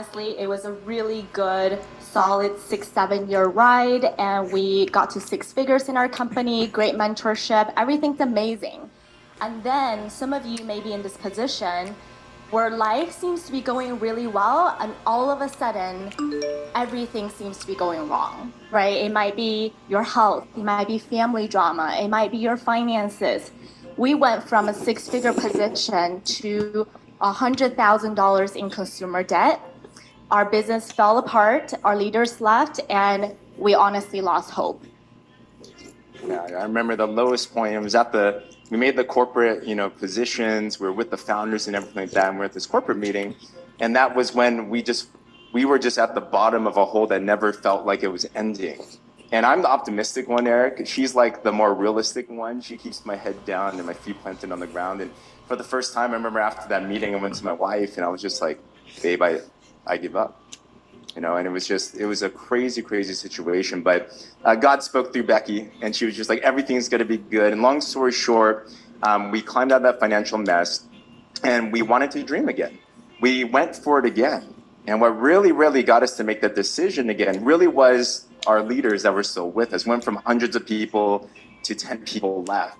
Honestly, it was a really good, solid 6, 7 year ride, and we got to six figures in our company, great mentorship, everything's amazing. And then some of you may be in this position where life seems to be going really well, and all of a sudden, everything seems to be going wrong, right? It might be your health, it might be family drama, it might be your finances. We went from a six-figure position to $100,000 in consumer debt. Our business fell apart, our leaders left, and we honestly lost hope. Yeah, I remember the lowest point. It was we made the corporate, positions. We were with the founders and everything like that. And we're at this corporate meeting, and that was when we were just at the bottom of a hole that never felt like it was ending. And I'm the optimistic one, Eric. She's like the more realistic one. She keeps my head down and my feet planted on the ground. And for the first time, I remember after that meeting, I went to my wife and I was just like, babe, I give up. And it was a crazy, crazy situation. But God spoke through Becky, and she was just like, everything's going to be good. And long story short, we climbed out of that financial mess, and we wanted to dream again. We went for it again. And what really, really got us to make that decision again really was our leaders that were still with us. Went from hundreds of people to 10 people left.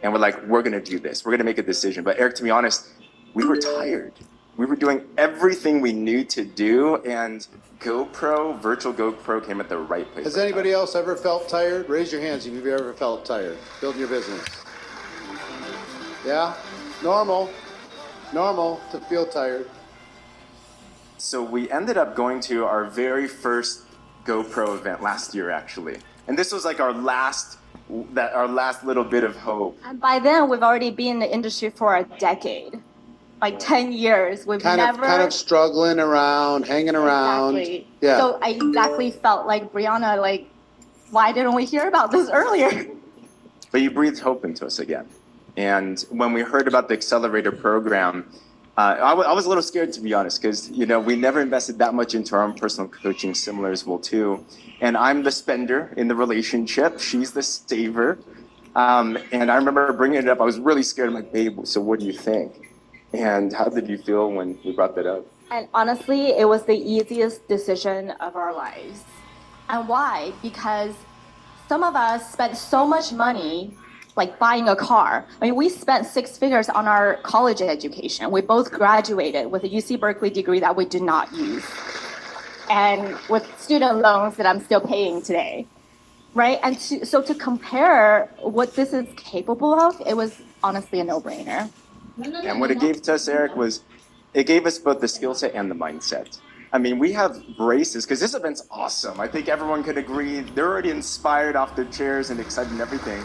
And we're like, we're going to do this. We're going to make a decision. But Eric, to be honest, we were tired. We were doing everything we knew to do, and virtual GoPro came at the right place. Has anybody else ever felt tired? Raise your hands if you've ever felt tired building your business. Yeah? Normal to feel tired. So we ended up going to our very first GoPro event last year, actually. And this was like our last little bit of hope. And by then, we've already been in the industry for a decade. Like 10 years. We've kind of struggling around, hanging around. Exactly. Yeah. So I exactly felt like Brianna, like, why didn't we hear about this earlier? But you breathed hope into us again. And when we heard about the accelerator program, I was a little scared, to be honest, because we never invested that much into our own personal coaching, similar as well too. And I'm the spender in the relationship. She's the saver. And I remember bringing it up. I was really scared. I'm like, babe, so what do you think? And how did you feel when we brought that up? And honestly, it was the easiest decision of our lives. And why? Because some of us spent so much money, like buying a car. I mean, we spent six figures on our college education. We both graduated with a UC Berkeley degree that we did not use, and with student loans that I'm still paying today, right? And so to compare what this is capable of, it was honestly a no-brainer. And what it gave to us, Eric, was it gave us both the skill set and the mindset. I mean, we have braces, because this event's awesome. I think everyone could agree. They're already inspired off their chairs and excited and everything.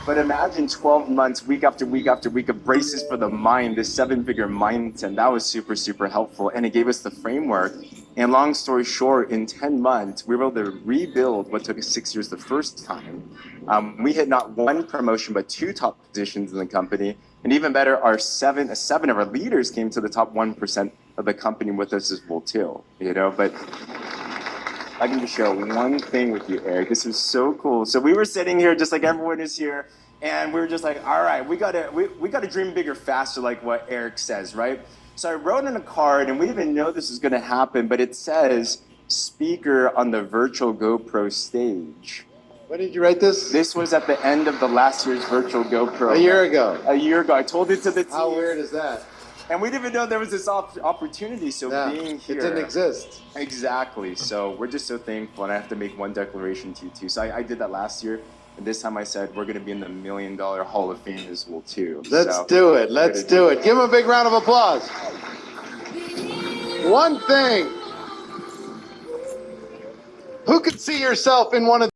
But imagine 12 months, week after week after week of braces for the mind, this 7-figure mindset. That was super, super helpful. And it gave us the framework. And long story short, in 10 months, we were able to rebuild what took us 6 years the first time. We hit not one promotion, but 2 top positions in the company. And even better, seven of our leaders came to the top 1% of the company with us as well too. But I can just share one thing with you, Eric. This was so cool. So we were sitting here just like everyone is here, and we were just like, all right, we gotta dream bigger, faster, like what Eric says, right? So I wrote on a card, and we didn't know this was gonna happen, but it says, speaker on the virtual GoPro stage. When did you write this? This was at the end of the last year's virtual GoPro. A year ago. A year ago. I told it to the team. How weird is that? And we didn't even know there was this opportunity, so being here. It didn't exist. Exactly. So we're just so thankful, and I have to make one declaration to you too. So I did that last year, and this time I said we're going to be in the $1 Million Hall of Fame as well too. Let's do it. Let's do it. Give him a big round of applause. One thing. Who could see yourself in one of